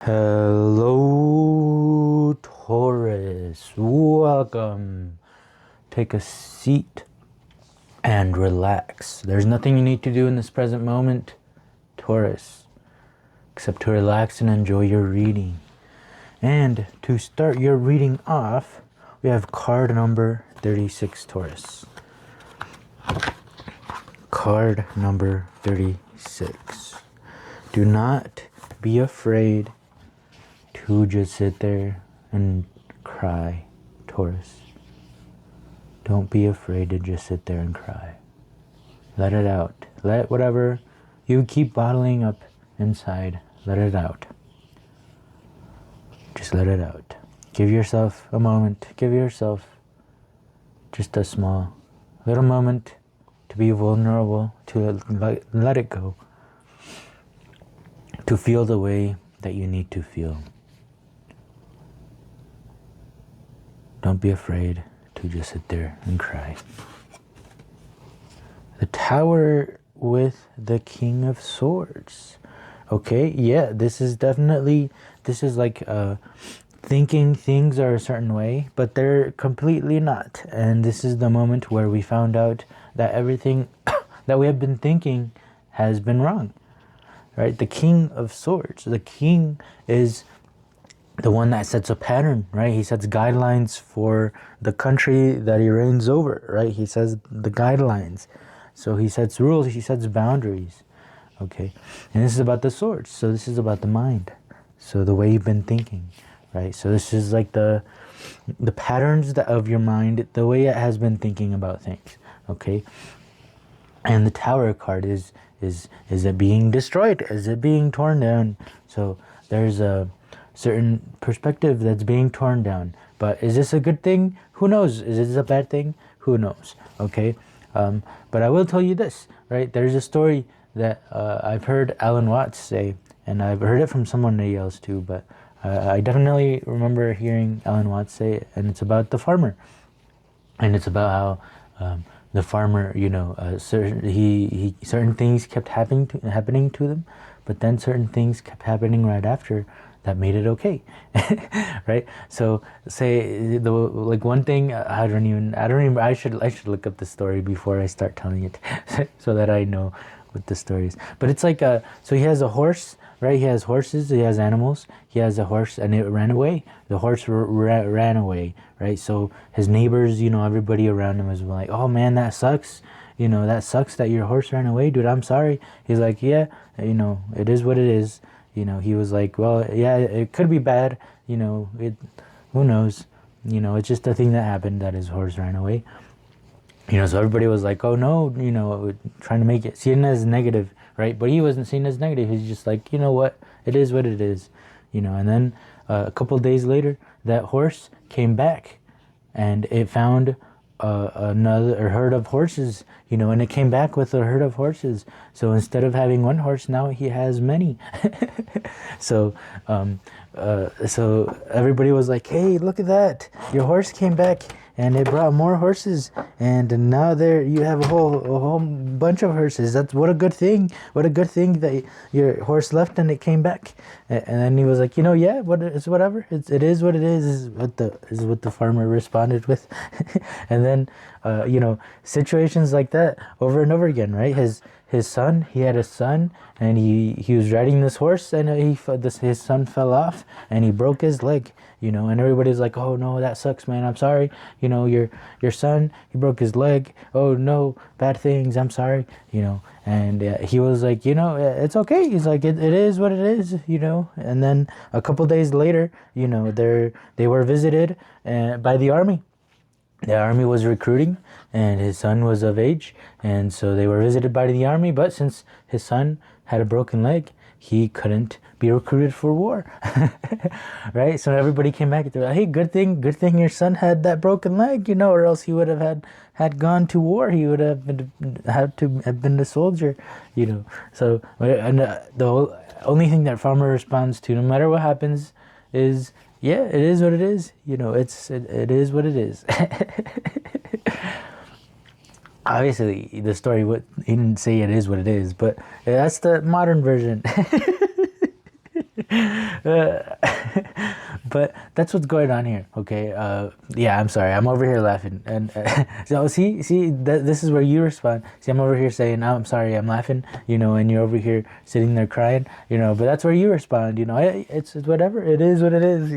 Hello, Taurus. Welcome. Take a seat and relax. There's nothing you need to do in this present moment, Taurus, except to relax and enjoy your reading. And to start your reading off, we have card number 36, Taurus. Card number 36. Do not be afraid to just sit there and cry, Taurus. Don't be afraid to just sit there and cry. Let it out. Let whatever you keep bottling up inside, let it out. Just let it out. Give yourself a moment. Give yourself just a small little moment to be vulnerable, to let it go, to feel the way that you need to feel. Don't be afraid to just sit there and cry. The Tower with the King of Swords. Okay, yeah, this is like thinking things are a certain way, but they're completely not. And this is the moment where we found out that everything that we have been thinking has been wrong. Right? The King of Swords. The king is the one that sets a pattern, right? He sets guidelines for the country that he reigns over, right? He says the guidelines. So he sets rules, he sets boundaries, okay? And this is about the swords. So this is about the mind. So the way you've been thinking, right? So this is like the patterns of your mind, the way it has been thinking about things, okay? And the Tower card is it being destroyed? Is it being torn down? So there's a certain perspective that's being torn down. But is this a good thing? Who knows? Is this a bad thing? Who knows? Okay. But I will tell you this, right? There's a story that I've heard Alan Watts say, and I've heard it from someone else too, but I definitely remember hearing Alan Watts say it, and it's about the farmer. And it's about how the farmer, certain things kept happening to them, but then certain things kept happening right after that made it okay, right? So say one thing, I should look up the story before I start telling it, so that I know what the story is. But it's like so he has a horse, right? He has horses, he has animals. He has a horse, and it ran away. The horse ran away, right? So his neighbors, everybody around him was like, "Oh man, that sucks. That sucks that your horse ran away, dude. I'm sorry." He's like, "Yeah, it is what it is." He was like, "Well, yeah, it could be bad. Who knows? It's just a thing that happened that his horse ran away." So everybody was like, "Oh no," trying to make it seen as negative, right? But he wasn't seen as negative. He's just like, what? It is what it is, And then a couple of days later, that horse came back, and it found another herd of horses, and it came back with a herd of horses. So instead of having one horse, now he has many. So everybody was like, "Hey, look at that! Your horse came back, and it brought more horses, and now you have a whole bunch of horses. That's what a good thing! What a good thing that your horse left and it came back." And then he was like, "Yeah, it's whatever. It is what it is what the farmer responded with." And then situations like that over and over again, right? His son, he had a son, and he was riding this horse, and his son fell off, and he broke his leg, and everybody's like, "Oh no, that sucks, man. I'm sorry. Your son, he broke his leg. Oh no, bad things. I'm sorry." And he was like, "It's okay." He's like, it is what it is, And then a couple days later, they were visited by the army. The army was recruiting, and his son was of age, and so they were visited by the army. But since his son had a broken leg, he couldn't be recruited for war, right? So everybody came back and they're like, "Hey, good thing your son had that broken leg, or else he would have had gone to war. He would have had to have been a soldier, So and the only thing that farmer responds to, no matter what happens, is, "Yeah, it is what it is. It is what it is." Obviously, the story, he didn't say it is what it is, but that's the modern version. Uh, but that's what's going on here, okay? Yeah, I'm sorry. I'm over here laughing. And so this is where you respond. See, I'm over here saying, oh, I'm sorry, I'm laughing, and you're over here sitting there crying, but that's where you respond, it's whatever. It is what it is.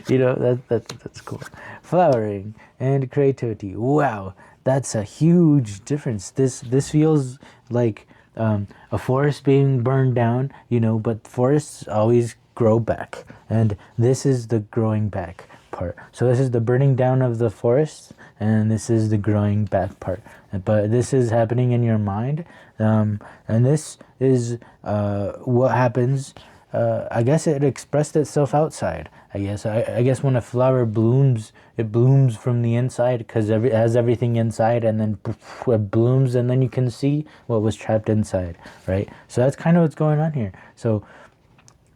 That's cool. Flowering and creativity. Wow, that's a huge difference. This feels like a forest being burned down, but forests always grow back, and this is the growing back part. So this is the burning down of the forest, and this is the growing back part. But this is happening in your mind, and this is what happens. I guess it expressed itself outside. I guess when a flower blooms, it blooms from the inside because it has everything inside, and then it blooms, and then you can see what was trapped inside, right? So that's kind of what's going on here. So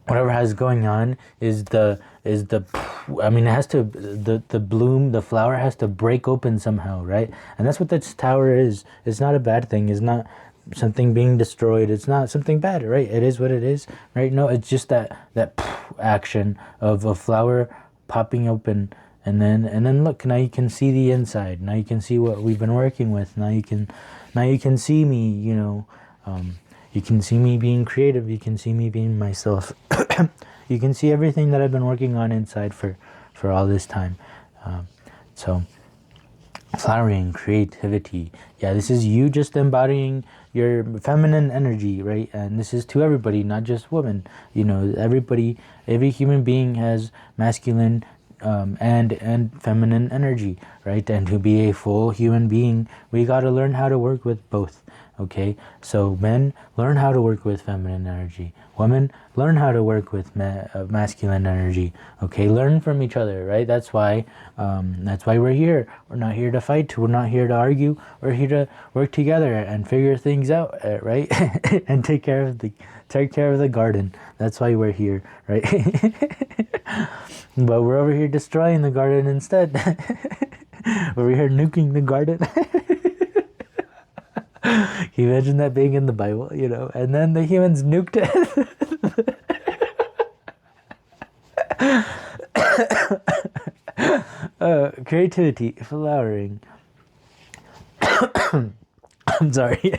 whatever has going on is it has to, the bloom, the flower has to break open somehow, right? And that's what this tower is. It's not a bad thing. It's not something being destroyed. It's not something bad, right? It is what it is, right? No, it's just that action of a flower popping open, and then look, now you can see the inside. Now you can see what we've been working with. Now you can see me, you can see me being creative. You can see me being myself. You can see everything that I've been working on inside for all this time. So flowering, creativity. Yeah, this is you just embodying your feminine energy, right? And this is to everybody, not just women. Everybody, every human being has masculine and feminine energy, right? And to be a full human being, we got to learn how to work with both. Okay, so men, learn how to work with feminine energy. Women, learn how to work with masculine energy. Okay, learn from each other, right? That's why we're here. We're not here to fight. We're not here to argue. We're here to work together and figure things out, right? And take care of the garden. That's why we're here, right? But we're over here destroying the garden instead. We're over here nuking the garden. Can you imagine that being in the Bible, and then the humans nuked it? Creativity, flowering. I'm sorry.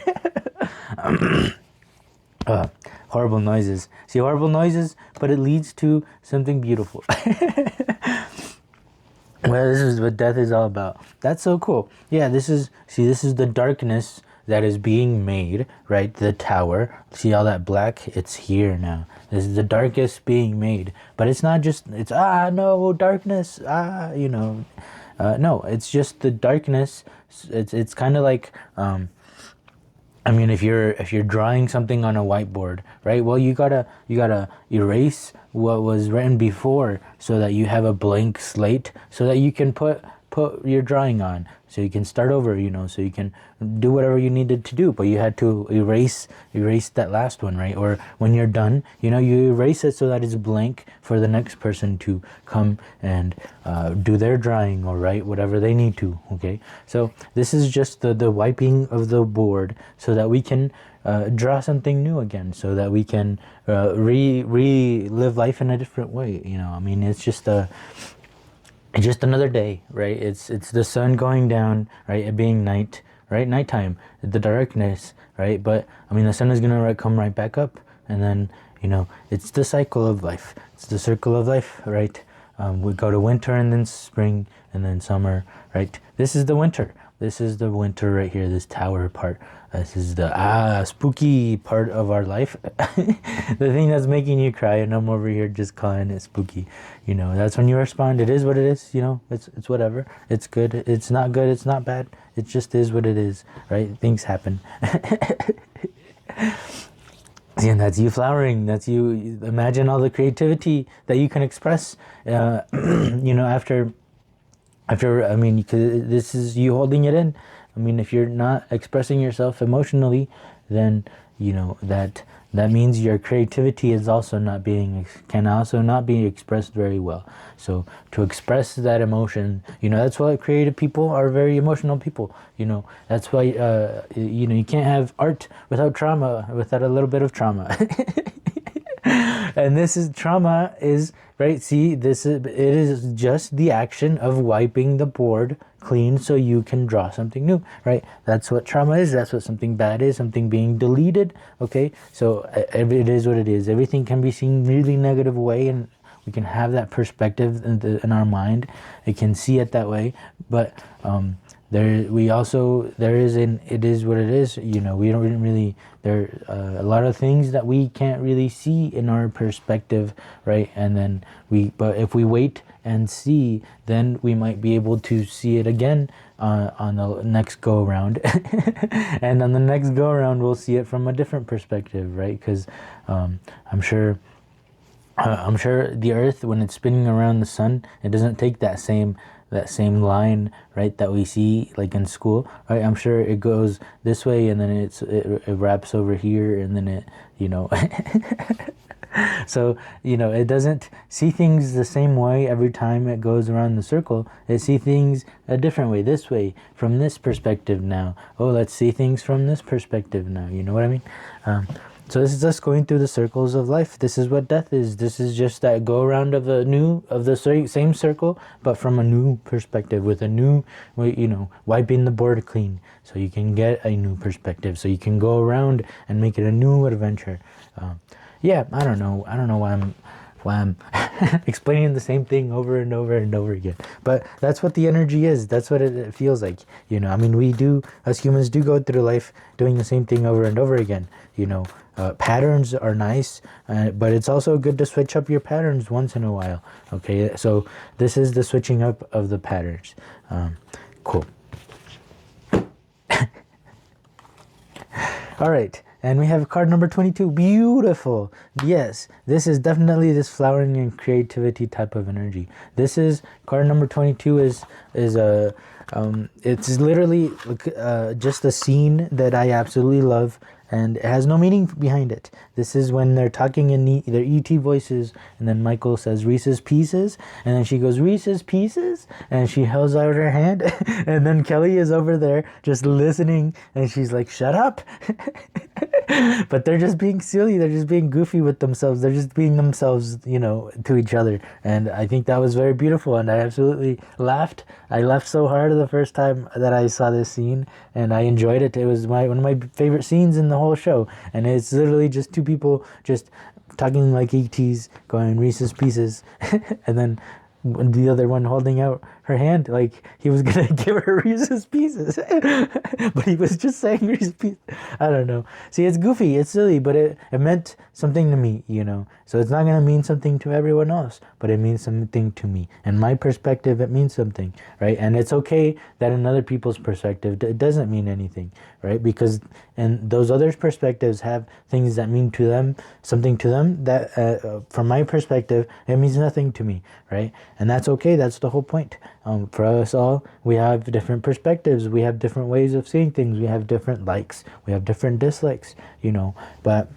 Horrible noises. See, horrible noises, but it leads to something beautiful. Well, this is what death is all about. That's so cool. Yeah, this is the darkness that is being made, right? The tower. See all that black? It's here now. This is the darkest being made. But it's not just, it's, no, darkness, no, it's just the darkness. It's kind of like, if you're drawing something on a whiteboard, right? Well, you gotta erase what was written before so that you have a blank slate so that you can put your drawing on, so you can start over, so you can do whatever you needed to do, but you had to erase that last one, right? Or when you're done, you erase it so that it's blank for the next person to come and do their drawing or write whatever they need to, okay? So this is just the wiping of the board so that we can draw something new again, so that we can relive life in a different way, it's just another day, right? It's the sun going down, right? It being night, right? Nighttime, the darkness, right? But the sun is gonna come right back up, and then it's the cycle of life. It's the circle of life, right? We go to winter and then spring and then summer, right? This is the winter. This is the winter right here. This tower part. This is the spooky part of our life. The thing that's making you cry, and I'm over here just calling it spooky. That's when you respond. It is what it is. It's whatever. It's good. It's not good. It's not bad. It just is what it is, right? Things happen. And that's you flowering. That's you. Imagine all the creativity that you can express. After. Because this is you holding it in. If you're not expressing yourself emotionally, then that means your creativity is can also not be expressed very well. So to express that emotion, that's why creative people are very emotional people. That's why you can't have art without trauma, without a little bit of trauma. And this is trauma is right. See, this is it is just the action of wiping the board clean so you can draw something new, right? That's what trauma is. That's what something bad is. Something being deleted. Okay, so it is what it is. Everything can be seen really negative way, and we can have that perspective in our mind. It can see it that way, but it is what it is. You know, we don't really, there are a lot of things that we can't really see in our perspective, right? And then but if we wait and see, then we might be able to see it again on the next go around. And on the next go around, we'll see it from a different perspective, right? Because I'm sure the Earth, when it's spinning around the sun, it doesn't take that same line, right, that we see like in school, right? I'm sure it goes this way, and then it wraps over here, and then it, you know. So, you know, it doesn't see things the same way every time it goes around the circle. It sees things a different way, this way, from this perspective now. Oh, let's see things from this perspective now. You know what I mean? So this is us going through the circles of life. This is what death is. This is just that go around of the same circle, but from a new perspective, with a new, you know, wiping the board clean, so you can get a new perspective, so you can go around and make it a new adventure. Yeah, I don't know why I'm explaining the same thing over and over and over again. But that's what the energy is. That's what it feels like. You know, I mean, us humans do go through life doing the same thing over and over again. You know, patterns are nice, but it's also good to switch up your patterns once in a while. Okay, so this is the switching up of the patterns. Cool. All right. And we have card number 22. Beautiful. Yes, this is definitely this flowering and creativity type of energy. This is card number 22 is it's literally just a scene that I absolutely love, and it has no meaning behind it. This is when they're talking in their ET voices, and then Michael says Reese's Pieces, and then she goes Reese's Pieces, and she holds out her hand, and then Kelly is over there just listening, and she's like, shut up. But they're just being silly, they're just being goofy with themselves, they're just being themselves, you know, to each other. And I think that was very beautiful, and I absolutely laughed. I laughed so hard the first time that I saw this scene, and I enjoyed it. It was one of my favorite scenes in the whole show, and it's literally just two people just talking like ETs, going Reese's Pieces, and then the other one holding out her hand like he was gonna give her Reese's Pieces. But he was just saying Reese's Pieces. I don't know. See, it's goofy, it's silly, but it meant something to me, you know. So it's not gonna mean something to everyone else, but it means something to me. And my perspective, it means something, right? And it's okay that in other people's perspective, it doesn't mean anything, right? Because and those others' perspectives have things that mean to them, something to them that, from my perspective, it means nothing to me, right? And that's okay. That's the whole point. For us all, we have different perspectives. We have different ways of seeing things. We have different likes. We have different dislikes, you know. But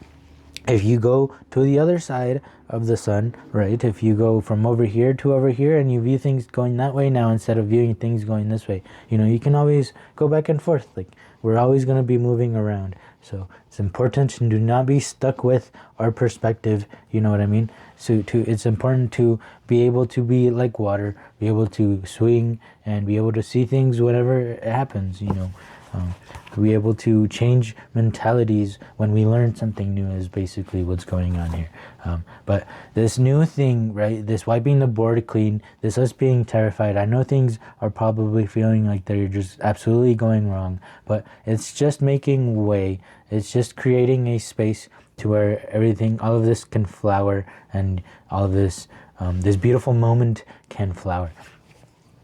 if you go to the other side of the sun, right? If you go from over here to over here and you view things going that way now instead of viewing things going this way, you know, you can always go back and forth. Like, we're always going to be moving around. So it's important to do not be stuck with our perspective, you know what I mean? So it's important to be able to be like water, be able to swing and be able to see things whenever it happens, you know. Be able to change mentalities when we learn something new is basically what's going on here. But this new thing, right, this wiping the board clean, this us being terrified, I know things are probably feeling like they're just absolutely going wrong, but it's just making way. It's just creating a space to where everything, all of this can flower, and all of this, this beautiful moment can flower.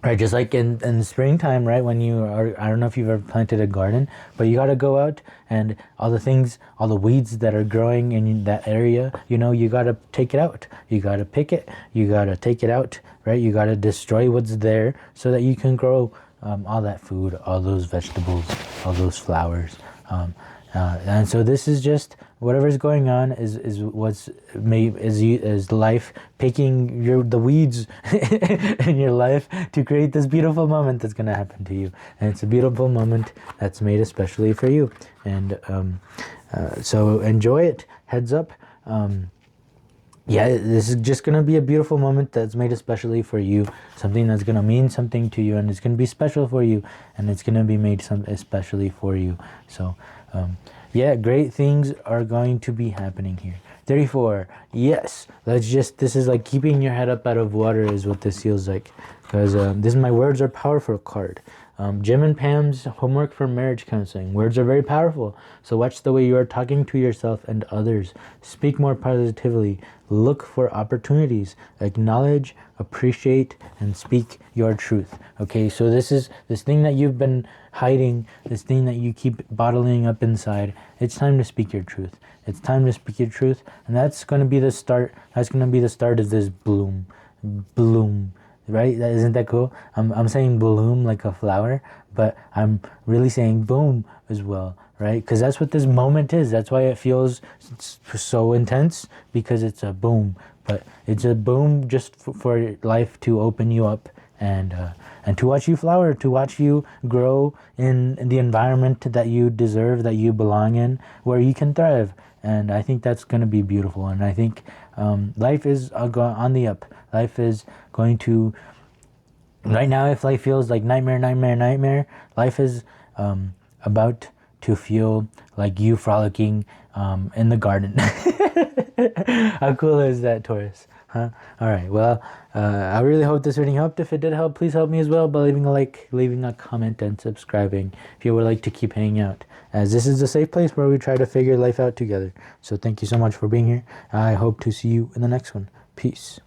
Right, just like in springtime, right, when you are, I don't know if you've ever planted a garden, but you got to go out and all the things, all the weeds that are growing in that area, you know, you got to take it out. You got to pick it. You got to take it out, right? You got to destroy what's there so that you can grow all that food, all those vegetables, all those flowers. And so this is just whatever's going on is what's made is life picking the weeds in your life to create this beautiful moment that's going to happen to you. And it's a beautiful moment that's made especially for you. And so enjoy it. Heads up. yeah, this is just going to be a beautiful moment that's made especially for you, something that's going to mean something to you, and it's going to be special for you, and it's going to be made some especially for you. So yeah, great things are going to be happening here. 34, yes, this is like keeping your head up out of water is what this feels like, because this is my words are powerful card. Jim and Pam's homework for marriage counseling. Words are very powerful, so watch the way you are talking to yourself and others. Speak more positively. Look for opportunities. Acknowledge, appreciate, and speak your truth. Okay, so this is this thing that you've been hiding, this thing that you keep bottling up inside. It's time to speak your truth. It's time to speak your truth, and that's going to be the start. That's going to be the start of this bloom. Right? Isn't that cool? I'm saying bloom like a flower, but I'm really saying boom as well, right? Because that's what this moment is. That's why it feels so intense, because it's a boom. But it's a boom just for life to open you up and to watch you flower, to watch you grow in the environment that you deserve, that you belong in, where you can thrive. And I think that's going to be beautiful. And I think life is on the up. Life is going to, right now, if life feels like nightmare, life is about to feel like you frolicking in the garden. How cool is that, Taurus? Huh? All right. Well, I really hope this reading helped. If it did help, please help me as well by leaving a like, leaving a comment, and subscribing if you would like to keep hanging out, as this is a safe place where we try to figure life out together. So thank you so much for being here. I hope to see you in the next one. Peace.